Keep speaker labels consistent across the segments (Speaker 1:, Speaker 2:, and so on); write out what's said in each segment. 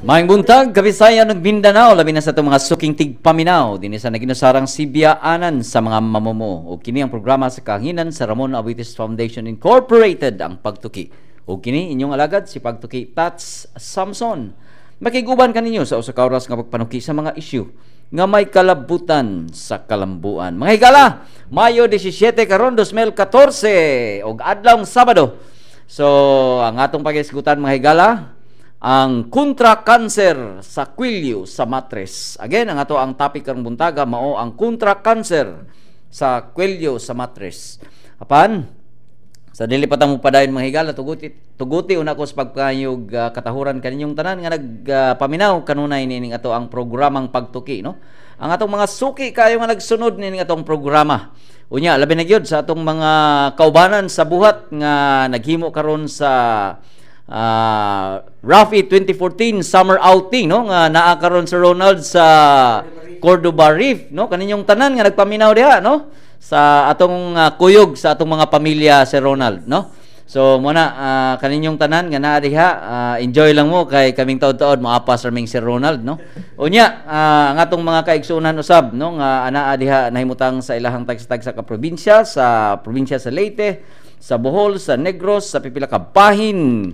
Speaker 1: Maayong buntag, Kabisayan ug Mindanao, labi na sa itong mga suking tigpaminaw, din sa naginusarang Sibiyaanan sa mga mamumo. O kini ang programa sa kahanginan sa Ramon Abuitis Foundation Incorporated, ang Pagtuki. O kini inyong alagad si Pagtuki Tats Samson. Makiguban kaninyo sa usa ka oras nga pagpanuki sa mga isyu nga may kalabutan sa kalambuan. Mga higala, Mayo 17 karon 2014 og adlawng Sabado. So, ang atong pagisgutan mga higala, ang kontra-cancer sa kwelyo sa matres. Again, ang ato ang topic karong buntaga mao ang kontra-cancer sa kwelyo sa matres. Apan, sa dili pa ta mo padayon mga higala, tuguti una ko sa pagkayog katahuran kaninyong tanan nga nagpaminaw kanunay nining ato ang programang Pagtuki, no? Ang atong mga suki kayo nga nagsunod nining atong programa. Unya, labi na gyud sa atong mga kaubanan sa buhat nga naghimo karon sa Rafi 2014 summer outing, no, nga naa karon sa Ronald sa Cordoba Reef, no, kaninyong tanan nga nagpaminaw diha, no, sa atong kuyog sa atong mga pamilya si Ronald, no. So muna kaninyong tanan nga naa diha, enjoy lang mo kay kaming taud-taud moapas raming si Ronald, no. Unya, ang atong mga kaigsunan usab, no, nga anaa diha nahimutang sa ilahang tagsa-tagsa ka probinsya, sa probinsya sa Leyte, sa Bohol, sa Negros, sa pipila ka bahin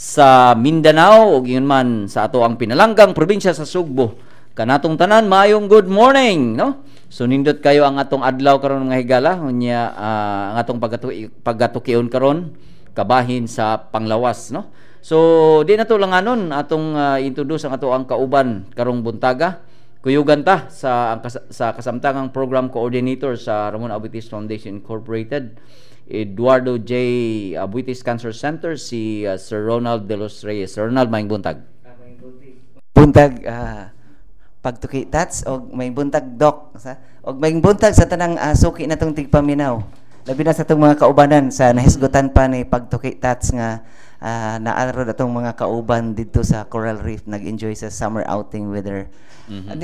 Speaker 1: sa Mindanao ug yun man sa ato ang pinalanggang probinsya sa Sugbo. Kanatong tanan, maayong good morning, no? So nindot kayo ang atong adlaw karon mga higala, unya ang atong pagatukion karon kabahin sa panglawas, no? So di na to lang anon atong introduce ang ato ang kauban karong buntaga. Kuyugan ta sa kasamtangang program coordinator sa Ramon Abuitis Foundation Incorporated, Eduardo J. Abuitis Cancer Center, si Sir Ronald De Los Reyes. Sir Ronald, maayong buntag.
Speaker 2: Buntag, Pagtuki Tats, o may buntag Doc. O may buntag sa tanang suki na itong tigpaminaw. Labi na sa itong mga kaubanan sa nahisgutan pa ni Pagtuki Tats nga naarod atong mga kauban dito sa Coral Reef, nag-enjoy sa summer outing with her.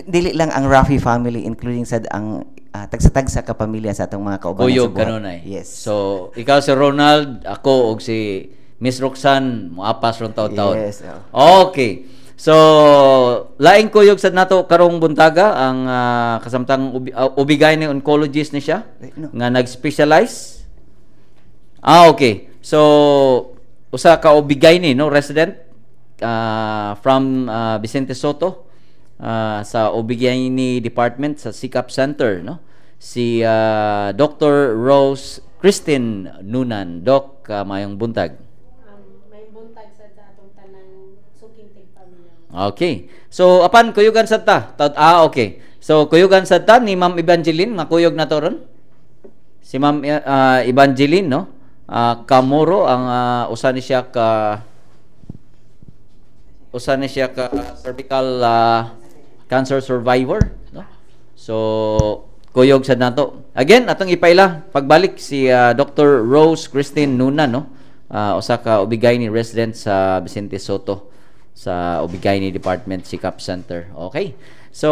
Speaker 2: Dili lang ang Rafi family, including sa ang tagsa-tagsa ka pamilya sa atong mga kauban.
Speaker 1: Kuyog kanunay.
Speaker 2: Yes.
Speaker 1: So ikaw si Ronald, ako og si Miss Roxanne, moapas ron taud-taud.
Speaker 2: Yes.
Speaker 1: Okay. So laing kuyog sad nato karong buntaga ang kasamtang ubigay ni oncologist ni siya nga nag-specialize. Okay. So usa ka ubigay ni, no, resident from Vicente Soto. Sa Obigayani Department sa Sikap Center, no, si Dr. Rose Christine Nunan. Doc, mayong buntag.
Speaker 3: May buntag sa atong tanang suking tigpaminaw.
Speaker 1: Okay, so apan kuyugan sa ta okay, so kuyugan sa ta ni Ma'am Evangeline, makuyog na to ron si Ma'am Evangeline, no, Kamoro ang usa ni siya ka cervical cancer survivor, no? So kuyog sad nato. Again, atong ipaila pagbalik si Dr. Rose Christine Nunan, no? Usa ka Obigayani resident sa Vicente Soto sa Obigayani Department Sikap Center. Okay. So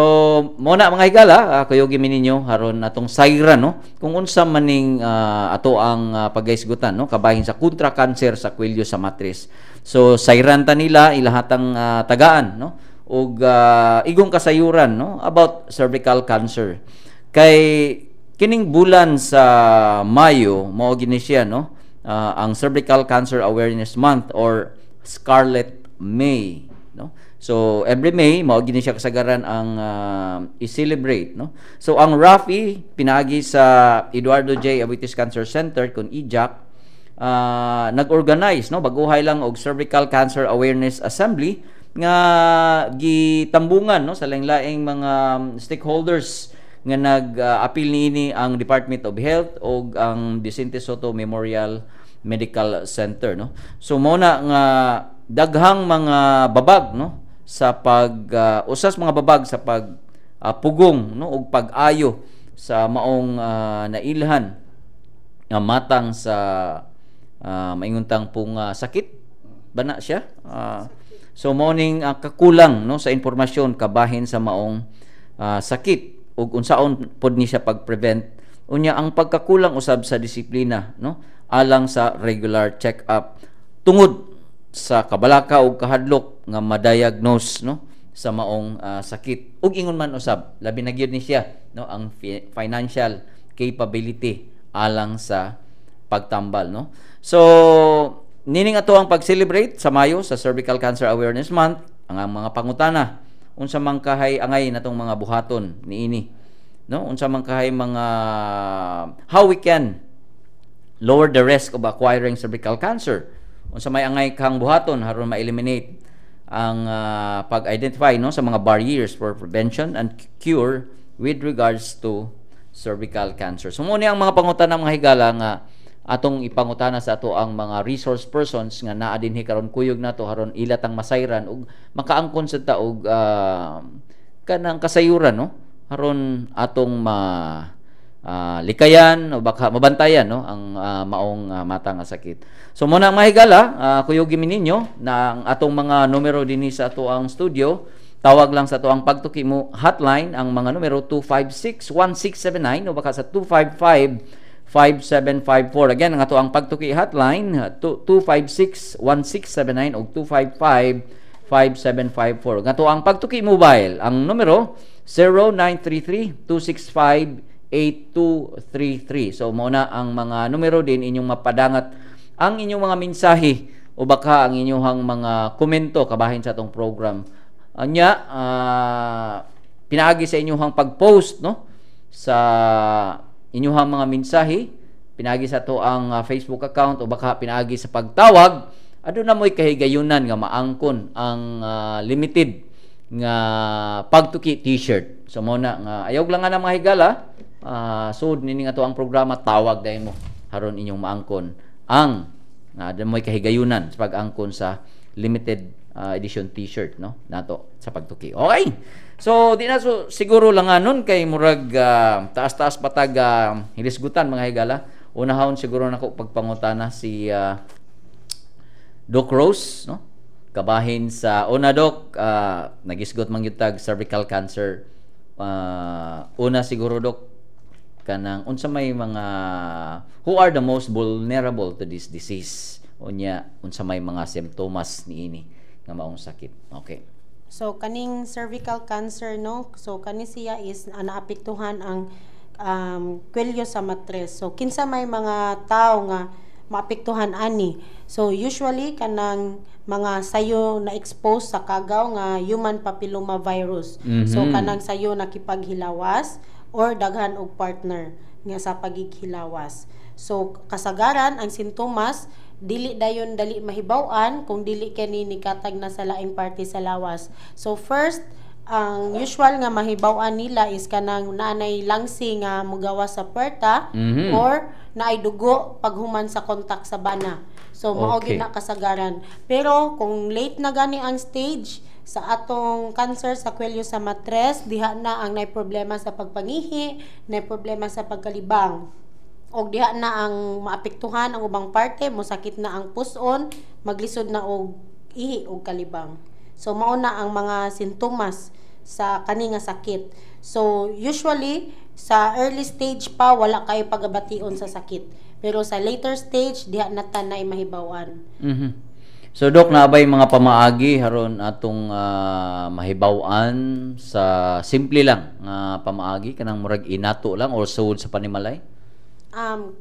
Speaker 1: muna mga higala, kuyogin mi ninyo haron atong sayran, no? Kung unsa maning ato ang pagaisgutan, no? Kabahin sa kontra cancer sa kwelyo sa matres. So sayran ta nila ilahatang tagaan, no? Og igong kasayuran, no, about cervical cancer. Kay kining bulan sa Mayo mao gini siya, no, ang Cervical Cancer Awareness Month or Scarlet May, no. So every May mao gini siya kasagaran ang i-celebrate, no. So ang Rafi pinagi sa Eduardo J. Abuitis Cancer Center kun IJAC nag-organize, no, baguhay lang og Cervical Cancer Awareness Assembly nga gitambungan, no, sa laing-laing mga stakeholders nga nag-appeal niini ang Department of Health o ang Vicente Soto Memorial Medical Center, no. So mao na nga daghang mga babag, no, sa usas mga babag sa pugong, no, og pag-ayo sa maong nailhan nga matang sa mainguntang pong sakit bana siya. So morning kakulang, no, sa impormasyon kabahin sa maong sakit ug unsaon pod ni siya pag-prevent. Unya ang pagkakulang usab sa disiplina, no, alang sa regular check-up tungod sa kabalaka ug kahadlok nga ma-diagnose, no, sa maong sakit. Ug ingon man usab, labi na gyud ni siya, no, ang financial capability alang sa pagtambal, no. So nining ato ang pag-celebrate sa Mayo sa Cervical Cancer Awareness Month, ang mga pangutana unsa man kahay angay natong mga buhaton niini, no, unsa man kahay mga how we can lower the risk of acquiring cervical cancer, unsa may angay kang buhaton aron ma-eliminate ang pag-identify, no, sa mga barriers for prevention and cure with regards to cervical cancer. So mo ni ang mga pangutana mga higala nga atong ipangutana sa ato ang mga resource persons nga naa dinhi karon kuyog nato aron ilatang masayran ug makaangkon sa ta og kanang kasayuran, no, aron atong likayan o baka mabantayan, no, ang maong mata nga sakit. So muna ang mahigala, kuyogin ninyo na ang atong mga numero dinhi sa ato ang studio. Tawag lang sa ato ang pagtuki mo hotline, ang mga numero 256-1679 o baka sa 255-5754. Again, ang ato ang pagtuki hotline 256-1679 o 255-5754. Ang ato ang pagtuki mobile, ang numero 0933-265-8233. So muna ang mga numero din inyong mapadangat ang inyong mga mensahe o baka ang inyong mga komento kabahin sa atong program. Anya pinaagi sa inyong pag-post, no, sa inyong mga mensahe, pinaagi sa to ang Facebook account o baka pinaagi sa pagtawag, aduna mo'y kahigayunan nga maangkon ang limited nga pagtuki t-shirt. So mo na nga ayog lang nga na mga higala, sud nini nga to ang programa, tawag dayon mo haron inyong maangkon ang aduna mo'y kahigayunan sa pag-angkon sa limited edition t-shirt, no, nato sa pagtuki. Okay. So di na siguro lang nun kay murag taas-taas patag hilisgutan mga higala. Unahon siguro nako pagpangutana si Doc Rose, no, kabahin sa una Doc, nagisgot man gyud tag cervical cancer. Una siguro Doc kanang unsa may mga who are the most vulnerable to this disease, unya unsa may mga simptomas niini nga maong sakit. Okay.
Speaker 3: So kaning cervical cancer, no, so kani siya is naapektuhan ang kwelyo sa matres. So kinsa may mga tao nga maapektuhan ani. So usually kanang mga sayo na expose sa kagaw nga human papilloma virus. So kanang sayo nakipaghilawas or daghan og partner nga sa pagighilawas. So kasagaran ang sintomas dili dayon dali mahibaw-an kung dili kani nikatag na sa laing parte sa lawas. So first, ang usual nga mahibaw-an nila is kanang naanay langsi nga mugawa sa puwerta or naay dugo paghuman sa kontak sa bana. So mao gyud na kasagaran. Pero kung late na gani ang stage sa atong cancer sa kwelyo sa matres, diha na ang nay problema sa pagpangihi, nay problema sa pagkalibang. Og diha na ang maapektuhan ang ubang parte, mosakit na ang puson, maglisod na og ihi og kalibang. So mao na ang mga sintomas sa kani nga sakit. So usually sa early stage pa wala kayo pagabation sa sakit. Pero sa later stage diha na tanay mahibaw-an.
Speaker 1: So Doc, naabay mga pamaagi haron atong mahibaw-an sa simple lang nga pamaagi kanang murag inato lang or sud sa panimalay?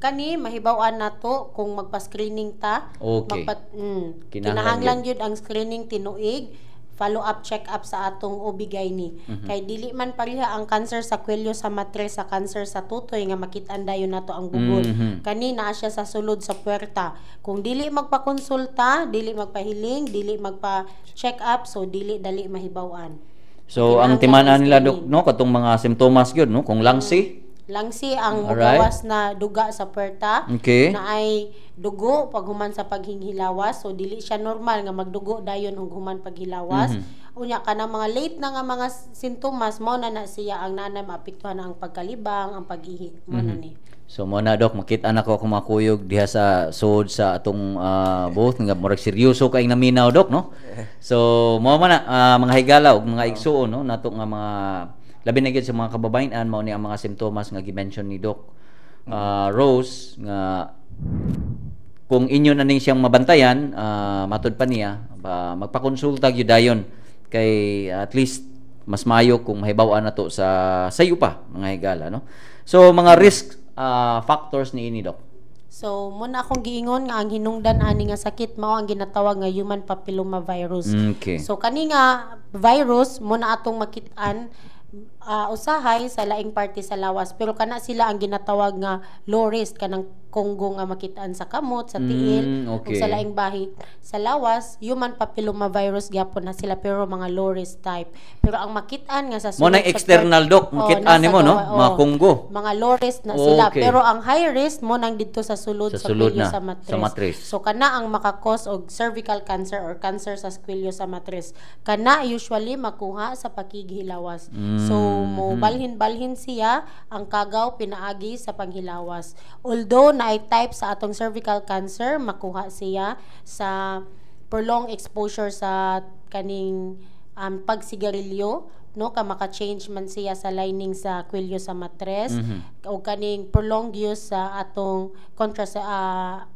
Speaker 3: Kani mahibaw-an nato kung magpa-screening ta.
Speaker 1: Okay.
Speaker 3: Kinahanglan yun ang screening tinuig, follow-up check-up sa atong OB-GYN. Kay dili man pareha ang cancer sa kwelyo sa matres sa cancer sa tutoy nga makit-an dayon nato ang bugod. Kani naa siya sa sulod sa puwerta. Kung dili magpakonsulta, dili magpahiling, dili magpa-check-up, so dili dali mahibaw-an.
Speaker 1: So ang timaan nila Doc, no, katong mga simptomas gyud, no, kung langsi,
Speaker 3: langsi ang mugawas na duga sa puwerta, na ay dugo paghuman sa paghinghilawas. So dili siya normal nga magdugo dayon og human paghilawas. Unya kanang mga late na nga mga sintomas mo na siya ang nanay maapektuhan ang pagkalibang, ang pag-ihi mo na ni.
Speaker 1: So mo na Doc, makita na ko kumakuyog diha sa sud sa atong both nga murag seryoso kay naminaw Doc, no. So mo man na mga higala og mga igsuon, no, nato nga mga labi na gyud sa mga kababayan mao ni ang mga simptomas nga gi-mention ni Doc Rose nga kung inyo na ning siyang mabantayan, matud pa niya, magpakonsulta gyud dayon kay at least mas maayo kung mahibaw-an nato sa sayo pa mga higala, no? So mga risk factors ni ini, Doc.
Speaker 3: So, muna akong giingon nga ang hinungdan ani nga sakit mao ang ginatawag nga human papilloma virus.
Speaker 1: Okay.
Speaker 3: So, kani nga virus muna atong makit-an usahay sa laing parte sa lawas, pero kana sila ang ginatawag nga low risk kanang konggo nga makitaan sa kamot, sa tiil,
Speaker 1: okay.
Speaker 3: ug sa laing bahi sa lawas, human papilloma virus gyapon na sila pero mga low risk type. Pero ang makitaan nga sa
Speaker 1: Mo nang external, Doc, makit-an nimo, no? Mga konggo.
Speaker 3: Mga low risk na sila,
Speaker 1: Okay.
Speaker 3: pero ang high risk mo nang dito sa sulod
Speaker 1: Sa sulod
Speaker 3: kwelyo
Speaker 1: na,
Speaker 3: sa matres.
Speaker 1: sa matres.
Speaker 3: So kana ang makakos og cervical cancer or cancer sa kwelyo sa matres. Kana usually makuha sa pakighilawas. So mo balhin-balhin siya ang kagaw pinaagi sa panghilawas. Although naay type sa atong cervical cancer, makuha siya sa prolonged exposure sa kaning pagsigarilyo, no, ka maka-change man siya sa lining sa kwelyo sa matres o kaning prolonged use sa atong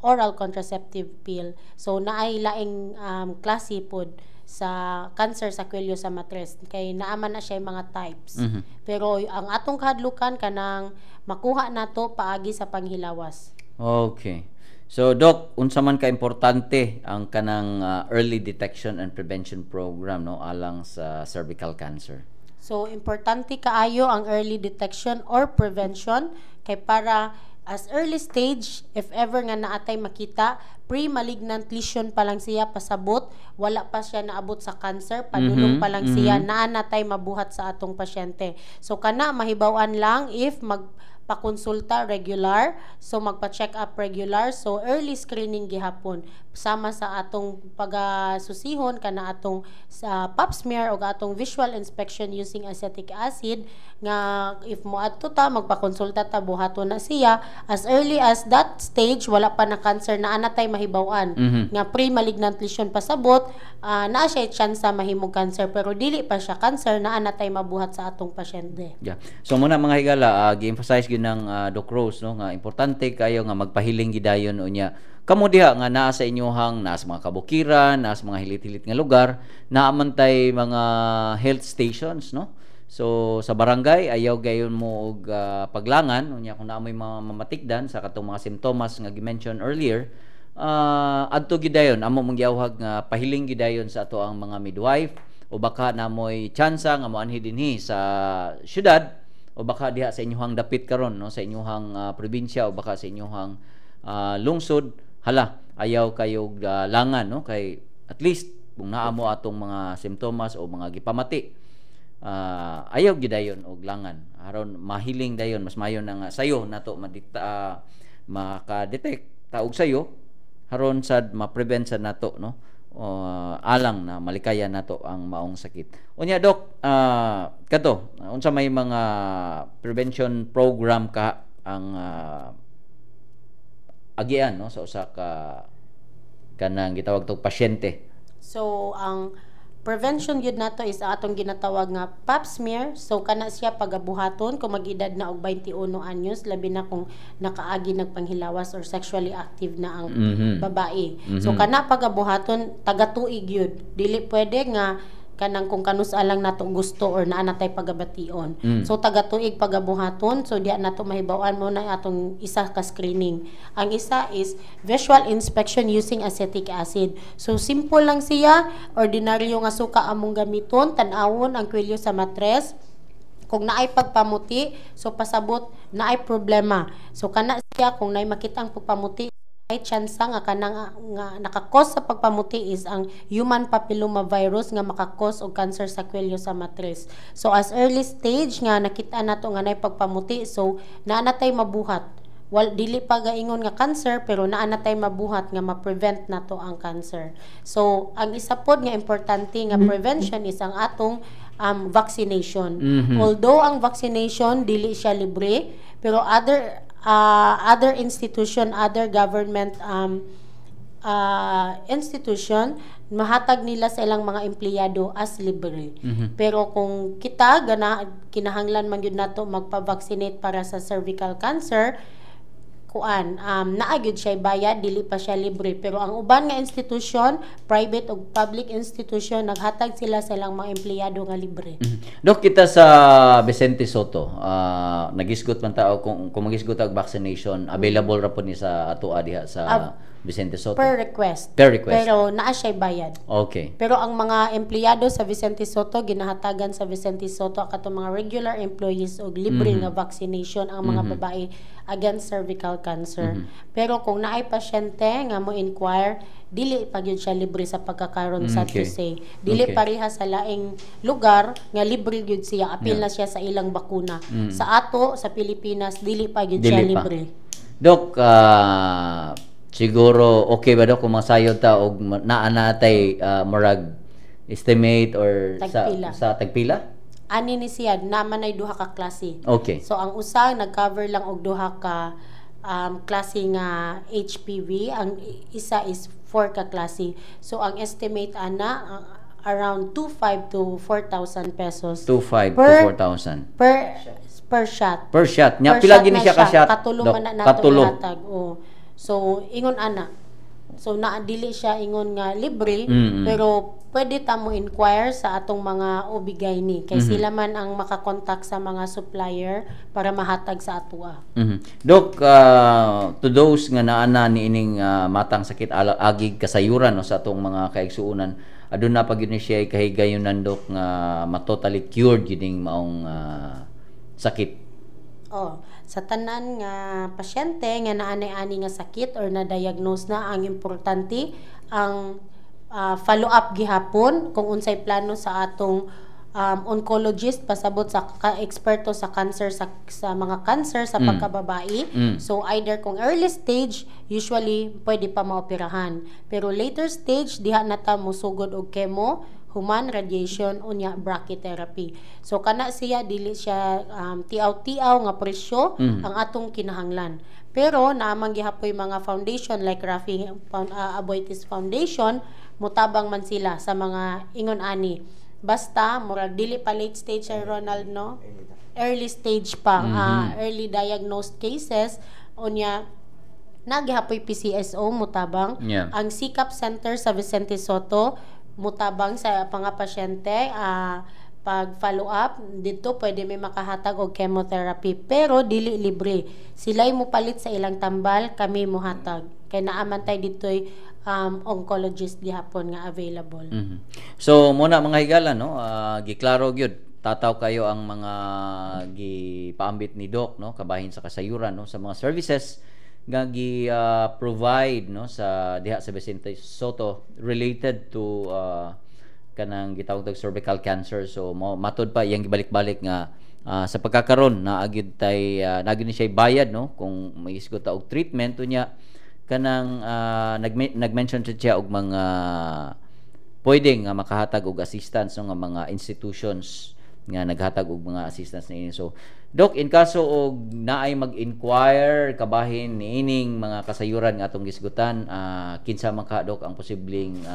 Speaker 3: oral contraceptive pill. So naay laing klase pod sa cancer sa kwelyo sa matres kay naaman na siya mga types. Pero ang atong kahadlukan kanang makuha nato paagi sa panghilawas.
Speaker 1: Okay. So, Doc, unsa man ka importante ang kanang early detection and prevention program, no, alang sa cervical cancer?
Speaker 3: So, importante kaayo ang early detection or prevention kay para as early stage, if ever nga naatay makita, pre-malignant lesion pa lang siya pasabot, wala pa siya naabot sa cancer, padulong pa lang siya, naanatay mabuhat sa atong pasyente. So, kana mahibawan lang if pakonsulta regular, so magpa-check up regular, so early screening gihapon sama sa atong pagasusihon kana atong sa pap smear o atong visual inspection using acetic acid nga if moadto ta magpakonsulta ta buhaton na siya as early as that stage wala pa na cancer na anatay mahibaw-an nga pre-malignant lesion pasabot naa siya tsansa mahimong cancer pero dili pa siya cancer na anatay mabuhat sa atong pasyente.
Speaker 1: Yeah. So muna mga higala, gi-emphasize gyud ng Doc Rose, no, nga importante kayo nga magpahiling gidayon unya. Kamo diha nga naa sa inyohang naa sa mga kabukiran, naa sa mga hilit-hilit nga lugar, naamantay mga health stations, no? So sa barangay ayaw gayon mo og paglangan unya kung naamoy mga mamatikdan sa katong mga simptomas nga gi-mention earlier, adto gidayon amo mong giawhag nga pahiling gidayon sa ato ang mga midwife o baka namoy tsansa nga moanhi dinhi sa syudad o baka diha sa inyohang dapit karon, no, sa inyohang probinsya o baka sa inyohang lungsod, hala ayaw kayo langan, no, kay at least kung naamo atong mga simptomas o mga gipamati, ayaw gidayon og langan aron mahiling dayon mas mayon na nga sayo nato maka-detect taog sayo haron sad ma-prevent sad nato, no, alang na malikayan nato ang maong sakit. Unya Doc, kato unsa may mga prevention program ka ang agian, no, sa usa ka kanang gitawag tog pasyente?
Speaker 3: So ang prevention gyud nato is atong ginatawag nga pap smear. So kana siya pagabuhaton kung mag-edad na og 21 anyos, labi na kung nakaagi nagpanghilawas or sexually active na ang babae. So kana pagabuhaton taga-tuig gyud. Dili pwede nga kanang kung kanus alang nato gusto or naa natay pagabation. So taga-tuig pagabuhaton, so diya nato mahibaw-an mo na atong isa ka screening. Ang isa is visual inspection using acetic acid. So simple lang siya, ordinaryo nga suka among gamiton, tan-awon ang kwelyo sa matres. Kung naay pagpamuti, so pasabot naay problema. So kana siya kung naay makita ang pagpamuti, ay tsansa nga kanang nga nakakos sa pagpamuti is ang human papilloma virus nga makakos og cancer sa kwelyo sa matres. So as early stage nga nakita nato nga nay pagpamuti, so naa natay mabuhat. Dili pa gaingon nga cancer pero naa natay mabuhat nga ma-prevent nato ang cancer. So ang isa pod nga importante nga prevention is ang atong vaccination. Although ang vaccination dili siya libre, pero other institution, other government institution, mahatag nila sa ilang mga empleyado as libre. Pero kung kita kinahanglan man gyud nato magpa-vaccinate para sa cervical cancer, naagid siya bayad, dili pa siya libre. Pero ang uban nga institusyon, private o public institution, naghatag sila sa ilang mga empleyado nga libre.
Speaker 1: Dok, kita sa Vicente Soto, nagisgot man tao kung magisgot ang vaccination, available ra po ni sa atoa diha sa Vicente Soto.
Speaker 3: Per request.
Speaker 1: Per request.
Speaker 3: Pero naa siya bayad.
Speaker 1: Okay.
Speaker 3: Pero ang mga empleyado sa Vicente Soto, ginahatagan sa Vicente Soto kato mga regular employees og libre nga vaccination ang mga babae against cervical cancer. Pero kung naay pasyente nga mo inquire, dili pa gyud siya libre sa pagkakaroon sa to say. Dili pareha sa laing lugar nga libre gyud siya, apil na siya sa ilang bakuna. Sa ato sa Pilipinas dili pa gyud siya libre.
Speaker 1: Dok, siguro okay ba dok kung masayod ta og naa natay murag estimate or
Speaker 3: Tagpila.
Speaker 1: sa tagpila?
Speaker 3: Ani ni siya naman ay duha ka klase.
Speaker 1: Okay.
Speaker 3: So ang usa nag-cover lang og duha ka klase nga HPV, ang isa is 4 ka klase. So ang estimate ana around 2,500 to 4,000 pesos
Speaker 1: 2,500 to
Speaker 3: Per-
Speaker 1: 4,000
Speaker 3: per shot.
Speaker 1: per shot. Nya
Speaker 3: Per
Speaker 1: pila
Speaker 3: shot
Speaker 1: gini
Speaker 3: na
Speaker 1: siya ka shot?
Speaker 3: Katulo
Speaker 1: Dok?
Speaker 3: man na nato
Speaker 1: Katulo.
Speaker 3: ihatag. Oh. So ingon ana. So naadili siya ingon nga libre, pero pwede ta mo inquire sa atong mga OB-GYN kay sila man ang makakontak sa mga supplier para mahatag sa atua.
Speaker 1: Dok, to those nga naana ni ining matang sakit agig kasayuran no, sa atong mga kaigsuonan, adun na pag yun siya kahigayonan dok nga matotally cured gining maong sakit.
Speaker 3: Oh, sa tanan nga pasyente nga naanay-ani nga sakit or na-diagnose na, ang importante ang follow-up gihapon kung unsay plano sa atong oncologist pasabot sa eksperto sa cancer sa mga cancer sa pagkababae. So either kung early stage, usually pwede pa maoperahan. Pero later stage, diha na ta musugod og chemo, human radiation unya brachytherapy. So kana siya dili siya tiaw-tiaw nga presyo ang atong kinahanglan. Pero naamang gihapoy mga foundation like Rafi Aboitiz Foundation, mutabang man sila sa mga ingon ani. Basta murag dili pa late stage ay Ronald no. Early stage pa, early diagnosed cases unya nagihapoy PCSO mutabang.
Speaker 1: Yeah.
Speaker 3: Ang Sikap Center sa Vicente Soto mutabang sa mga pasyente pag follow up dito pwede may makahatag og chemotherapy pero dili libre. Sila'y mupalit sa ilang tambal, kami muhatag. Kay naaman tay ditoy oncologist gihapon nga available.
Speaker 1: So muna mga higala no, giklaro gyud tataw kayo ang mga gipaambit ni Doc no kabahin sa kasayuran no sa mga services nga provide no sa diha sa Vicente Soto related to kanang gitawag tag cervical cancer. So matod pa iyang gibalik-balik nga sa pagkakaron na agid tay nagin siya bayad no kung may isgot ta og treatment unya kanang nag-mention siya og mga pwedeng nga makahatag og assistance no, nga mga institutions nga naghatag og mga assistance niini. So Dok, in kaso og naay mag-inquire kabahin niining mga kasayuran nga atong gisgutan, kinsa man ka Dok ang posibleng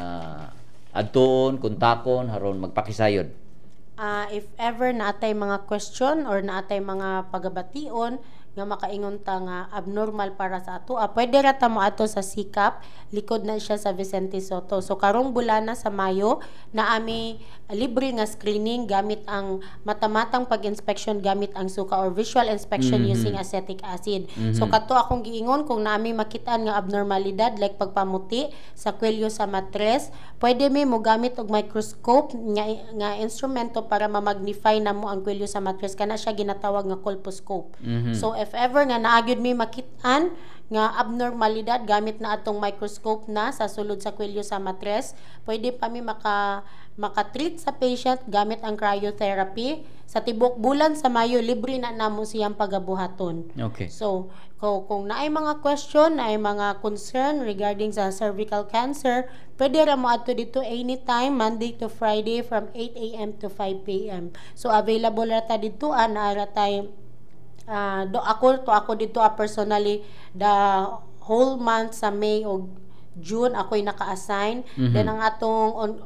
Speaker 1: adtuon, kontakon aron magpakisayod?
Speaker 3: If ever naatay mga question or naatay mga pagabation nga makaingon ta nga abnormal para sa ato, pwede ra ta mo ato sa Sikap, likod na siya sa Vicente Soto. So karong bulana sa Mayo na ami libre nga screening gamit ang matamatang pag-inspection gamit ang suka or visual inspection using acetic acid. So kato akong giingon kung naami makitaan nga abnormalidad like pagpamuti sa kwelyo sa matres, pwede mi mo gamit og microscope nga instrumento para ma-magnify na mo ang kwelyo sa matres, kana siya ginatawag nga colposcope. So if ever nga naagyud mi makitaan nga abnormalidad gamit na atong microscope na sa sulod sa kwelyo sa matres, pwede pa mi makatreat sa patient gamit ang cryotherapy. Sa tibok bulan sa Mayo, libre na namo siyang pagabuhaton.
Speaker 1: Okay.
Speaker 3: So kung naay mga question, naay mga concern regarding sa cervical cancer, pwede ra mo adto dito anytime Monday to Friday from 8 a.m. to 5 p.m. So available ra ta dito naara tay ako dito personally the whole month sa May o June ako'y naka-assign. Then ang atong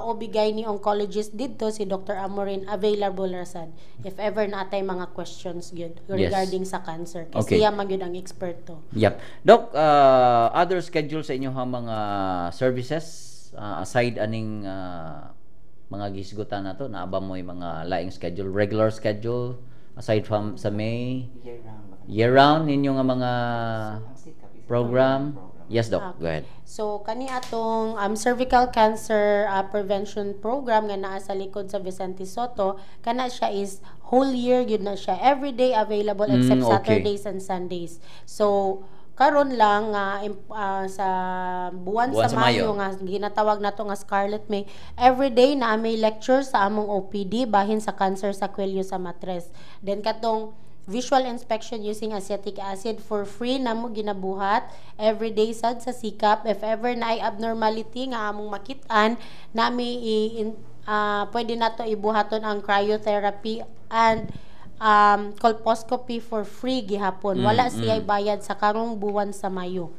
Speaker 3: OB-GYN oncologist dito si Dr. Amorin available ra sad if ever natay mga questions gyud regarding sa cancer. Kasi siya man gyud ang eksperto.
Speaker 1: Yep. Doc, other schedule sa inyo mga services aside aning mga gisgutan nato, naaba mo yung mga laing schedule, regular schedule aside from sa May year round ninyo nga mga program? Yes, Doc. Go ahead.
Speaker 3: So kani atong cervical cancer prevention program nga naa sa likod sa Vicente Soto, kana siya is whole year gyud na siya, every day available except Saturdays and Sundays. So karon lang nga sa buwan sa Mayo nga ginatawag nato nga Scarlet May, every day na may lecture sa among OPD bahin sa cancer sa kwelyo sa matres. Then katong visual inspection using acetic acid for free namo ginabuhat every day sad sa sikap. If ever na ay abnormality nga among makit-an, nami pwede nato ibuhaton ang cryotherapy and colposcopy for free gihapon. Wala siya bayad sa karong buwan sa Mayo.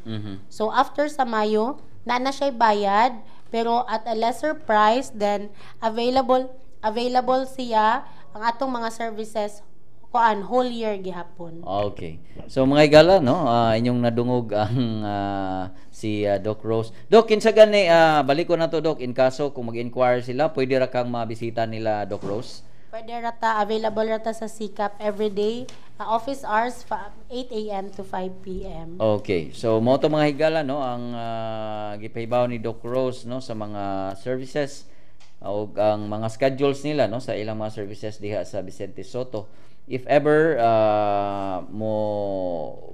Speaker 3: So after sa Mayo na siya bayad pero at a lesser price, then available siya ang atong mga services whole year gihapon.
Speaker 1: Okay. So mga igala no, inyong nadungog ang si Doc Rose. Doc, kinsa gani balik ko na to Doc, in kaso kung mag-inquire sila, pwede ra kang mabisita nila Doc Rose?
Speaker 3: Pwede rata, available rata sa sikap every day. Office hours 8 a.m. to 5 p.m.
Speaker 1: Okay. So mo to mga higala no, ang gipahibaw ni Doc Rose no sa mga services o ang mga schedules nila no sa ilang mga services diha sa Vicente Soto. If ever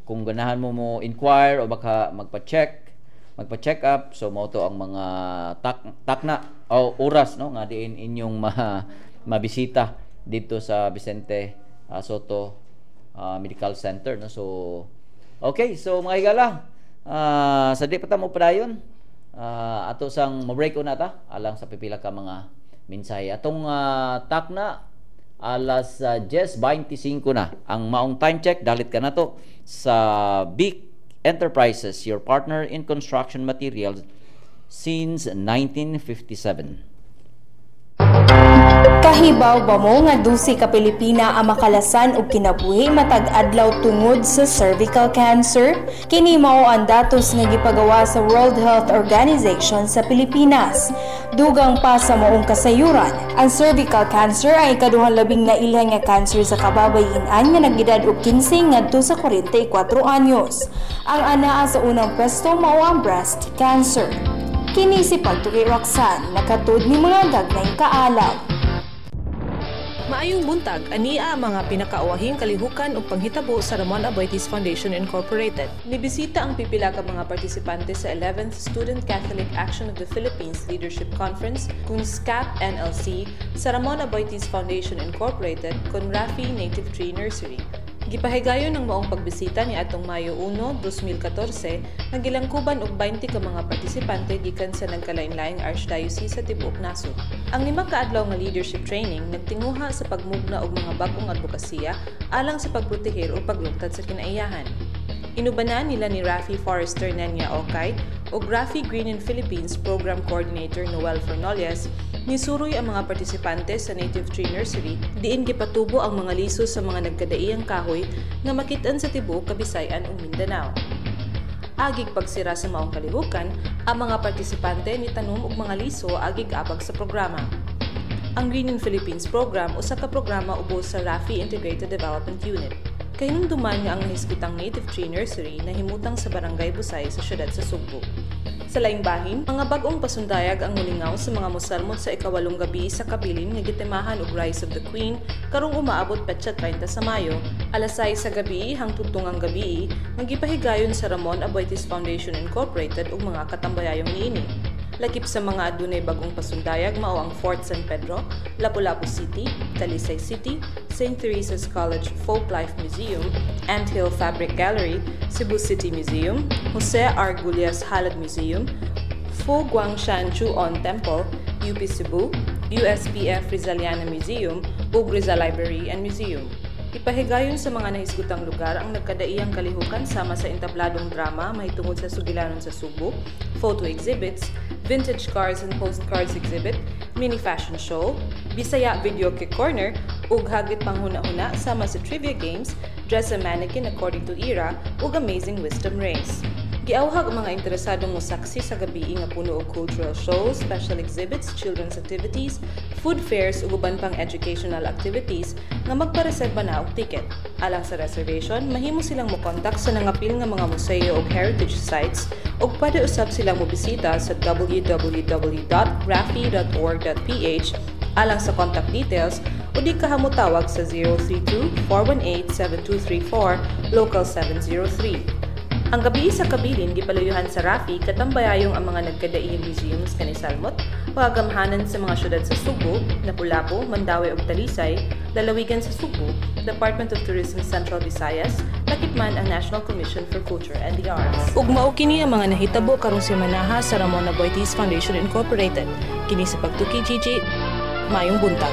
Speaker 1: kung ganahan mo inquire o baka magpa-check up, so mo to ang mga takna o oras no nga diin inyong mabisita dito sa Vicente Soto Medical Center no. So okay, so mga higala, sa di pa ta mo padayon, ato sang mo-break una ta alang sa pipila ka mga mensahe atong takna alas 10:25 na ang maong time check. Dalit ka na to sa Big Enterprises, your partner in construction materials since 1957.
Speaker 4: Kahibaw ba mo nga 12 ka Pilipina ang makalasan og kinabuhi matag adlaw tungod sa cervical cancer? Kini mao ang datos nga gipagawa sa World Health Organization sa Pilipinas. Dugang pa sa maong kasayuran, ang cervical cancer ay ikaduhang labing nailhan nga cancer sa kababayen-an nga nagedad og 15 ngadto sa 44 anyos. Ang anaa sa unang pwesto mao ang breast cancer. Kini si Pagtuki Roxanne, nakatud ni mga gagnay kaalam.
Speaker 5: Maayong buntag, ania ang mga pinakaawahing kalihukan ug panghitabo sa Ramon Aboitiz Foundation Incorporated. Nibisita ang pipila ka mga partisipante sa 11th Student Catholic Action of the Philippines Leadership Conference kung SCAP NLC sa Ramon Aboitiz Foundation Incorporated kung Rafi Native Tree Nursery. Gipahigayon ng maong pagbisita ni atong Mayo 1, 2014 nagilangkuban og 20 ka mga partisipante gikan sa nagkalain-laing archdiocese sa tibuok nasod. Ang 5 ka adlaw nga leadership training nagtinguha sa pagmugna og mga bag-ong advokasya alang sa pagproteher o paglungtad sa kinaiyahan. Inubanan nila ni Rafi Forrester Nenya Okay o Rafi Green in Philippines Program Coordinator Noel Fernolias ni suroy ang mga partisipante sa Native Tree Nursery diin gipatubo ang mga liso sa mga nagkadaiyang kahoy nga makit-an sa tibuok Kabisayan ug Mindanao. Agig pagsira sa maong kalihukan, ang mga partisipante ni tanom og mga liso agig abag sa programa. Ang Green in Philippines program usa ka programa ubos sa Rafi Integrated Development Unit. Kahinumduman nga ang nahisgitang Native Tree Nursery na himutang sa Barangay Busay sa siyudad sa Sugbo. Sa laing bahin, mga bag-ong pasundayag ang mulingaw sa mga mosalmot sa ikawalong gabi sa kabilin nga gitemahan og Rise of the Queen karong umaabot petsa 30 sa Mayo, alas 6 sa gabi hangtod tungang gabi, nga gipahigayon sa Ramon Aboitiz Foundation Incorporated ug mga katambayayong niini. Lakip sa mga adunay bagong pasundayag mao ang Fort San Pedro, Lapu-Lapu City, Talisay City, St. Teresa's College Folklife Museum, Anthill Fabric Gallery, Cebu City Museum, Jose R. Gulias Halad Museum, Fu Guangshan Chuon Temple, UP Cebu, USPF Rizaliana Museum, ug Rizal Library and Museum. Ipahigayon sa mga nahisgutang lugar ang nagkadaiyang kalihukan sama sa entabladong drama mahitungod sa sugilanon sa Subo, photo exhibits, vintage cars and postcards exhibit, mini fashion show, Bisaya Video Kick Corner, ug hagit panghuna-huna sama sa trivia games, dress a mannequin according to era, ug amazing wisdom race. Giawhag ang mga interesadong mosaksi sa gabi nga puno og cultural shows, special exhibits, children's activities, food fairs ug uban pang educational activities nga magpareserba na og ticket. Alang sa reservation, mahimo silang mo-contact sa nangapil nga mga museo ug heritage sites ug pwede usab silang mobisita sa www.rafi.org.ph alang sa contact details o di kahamutawag sa 032-418-7234 local 703. Ang gabi sa Kabilin gipalayuhan sa Rafi katambayayong ang mga nagkadaiyang museums kani Salmot, pagamhanan sa mga syudad sa Subo, Lapu-Lapu, Mandaue ug Talisay, lalawigan sa Subo, Department of Tourism Central Visayas, lakipman ang National Commission for Culture and the Arts. Ug mao kini ang mga nahitabo karong semanaha sa Ramon Aboitiz Foundation Incorporated. Kini sa pagtuki Gigi, mayong buntag.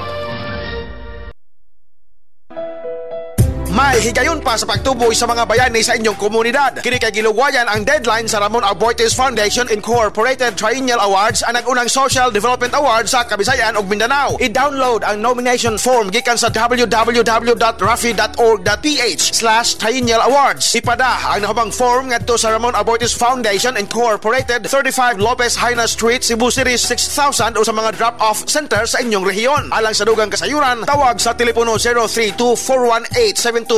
Speaker 6: May higayon pa sa pagtuboy sa mga bayani sa inyong komunidad. Kini kay giluwayan ang deadline sa Ramon Aboitiz Foundation Incorporated Triennial Awards, ang nag-unang Social Development Awards sa Kabisayan ug Mindanao. I-download ang nomination form gikan sa www.rafi.org.ph/Triennial Awards. Ipada ang nahubang form ngadto sa Ramon Aboitiz Foundation Incorporated, 35 Lopez Haina Street, Cebu City 6000 o sa mga drop-off center sa inyong rehiyon. Alang sa dugang kasayuran, tawag sa telepono 032-418-7234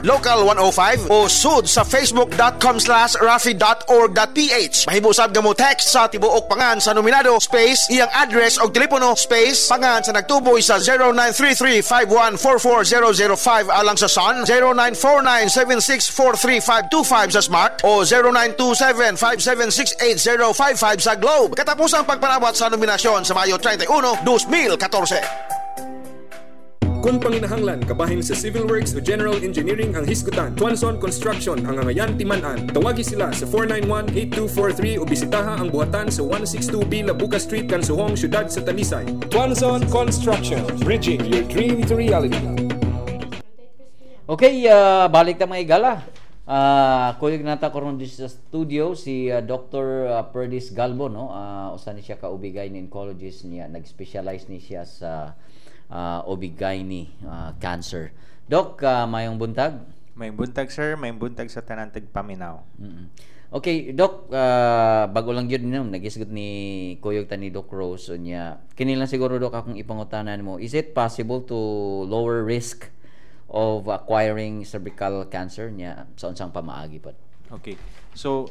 Speaker 6: local 105 o sud sa facebook.com/rafi.org.ph. Mahibusab nga mo text sa tibuok pangan sa nominado space iyang address o telepono space pangan sa nagtuboy sa 0933-5144005 alang sa Sun, 0949-7643525 sa Smart o 0927-5768055 sa Globe. Katapos ang pagpanabot sa nominasyon sa Mayo 31, 2014.
Speaker 7: Kung panginahanglan kabahin sa civil works o general engineering ang hisgutan, Tuanson Construction ang angayan timan-an. Tawagi sila sa 491-8243 o bisitaha ang buhatan sa 162B Labuka Street, Kansuhong, Syudad sa Talisay. Tuanson Construction, bridging your dream to reality.
Speaker 1: Okay, balik ta mga igala. Kuyog nata karon di sa studio si Dr. Perdis Galbo, no? Usa ni siya ka OB/GYN oncologist niya, nag-specialize ni siya sa OB/GYN cancer. Doc, mayong buntag?
Speaker 8: Mayong buntag, sir. Mayong buntag sa tanan tigpaminaw.
Speaker 1: Okay, Doc, bago lang yun, nagisgot ni Kuyog ta ni Doc Rose niya. Kini lang siguro, Doc, akong ipangutanan mo. Is it possible to lower risk of acquiring cervical cancer niya sa unsang pamaagi po?
Speaker 8: Okay. So,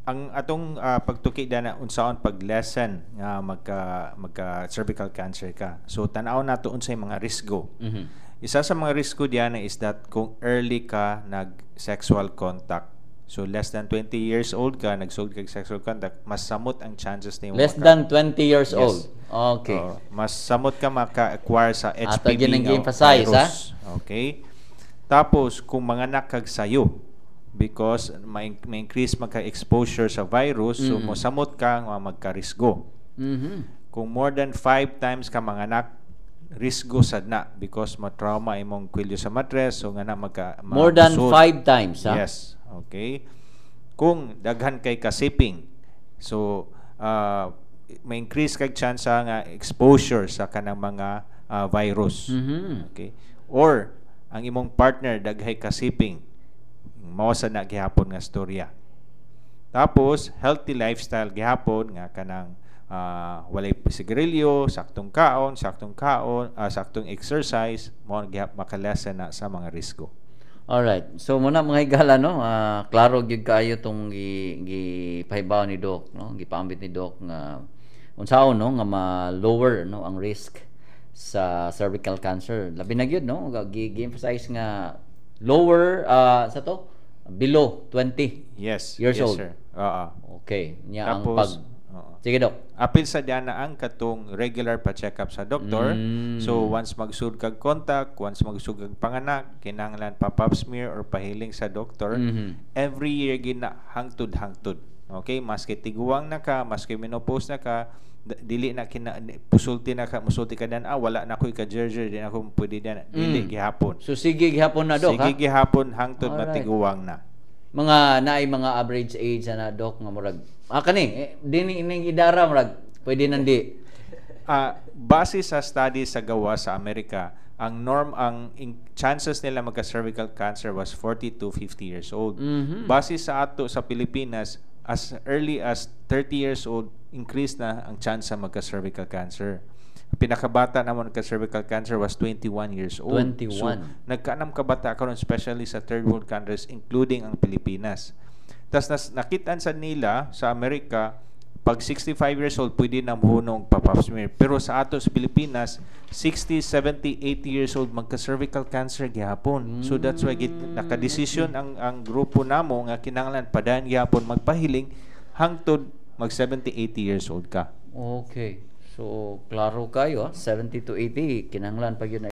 Speaker 8: ang atong pagtuki na unsaon pag-lessen nga magka cervical cancer ka. So tan-aw nato unsay mga risgo. Isa sa mga risgo diyan is that kung early ka nag-sexual contact. So less than 20 years old ka nagsugod kag sexual contact, mas samot ang chances nimo.
Speaker 1: Less than 20 years old. Okay.
Speaker 8: Mas samot ka maka-acquire sa HPV
Speaker 1: virus.
Speaker 8: Okay. Tapos kung manganak kag sayo, because may increase magka-exposure sa virus, so mosamot ka nga magka-risgo. Kung more than 5 times ka manganak, risgo sad na because ma-trauma imong kwilyo sa matres, so nga na
Speaker 1: more than 5 times, ha?
Speaker 8: Yes. Okay. Kung daghan kay kasiping, so may increase kag chance nga exposure sa kanang mga virus. Okay. Or ang imong partner daghay kasiping, mao sa na gihapon nga storya. Tapos healthy lifestyle gihapon nga kanang walay sigarilyo, saktong exercise, mo makalesen na sa mga risgo.
Speaker 1: Alright. So muna mga higala, no, klaro gyud kaayo tong gipahibaw ni Doc, no, gipaambit ni Doc nga unsaon, no, nga ma-lower, no, ang risk sa cervical cancer. Labi na gyud, no, gi-emphasize nga lower sa to below 20 years old.
Speaker 8: Sir.
Speaker 1: Okay. Nya ang
Speaker 8: Tapos,
Speaker 1: sige, Doc.
Speaker 8: Apil sa diyan na ang katong regular pa-check-up sa doktor. So once magsud kag contact, once magsud kag panganak, kinahanglan pa-pap smear or pahiling sa doktor. Every year gina hangtud. Okay, maski tiguang na ka, maski menopause na ka, dili na pusulti na ka musulti ka dan wala na ko'y ka jerjer din ako pwede dan dili gihapon.
Speaker 1: So sige gihapon na, Dok,
Speaker 8: sige
Speaker 1: ha?
Speaker 8: gihapon hangtod
Speaker 1: Alright.
Speaker 8: matiguwang na.
Speaker 1: Mga naay mga average age na, Dok, nga murag kani dini ining idara murag pwede nandi.
Speaker 8: Base sa study sa gawa sa Amerika, ang chances nila magka-cervical cancer was 40 to 50 years old. Base sa ato sa Pilipinas, as early as 30 years old, increase na ang chance sa magka-cervical cancer. Pinakabata naman magka-cervical cancer was 21 years old.
Speaker 1: 21.
Speaker 8: So, nagkaanam kabata karon especially sa third world countries, including ang Pilipinas. Tas nakitaan sa nila sa Amerika, pag 65 years old, pwede na muhunong pa-pap smear. Pero sa ato sa Pilipinas, 60, 70, 80 years old, magka-cervical cancer gihapon. So that's why nakadesisyon ang grupo namo nga kinahanglan padayon gihapon magpahiling hangtod mag 70, 80 years old ka.
Speaker 1: Okay. So klaro kayo, 70 to 80 kinahanglan pag yun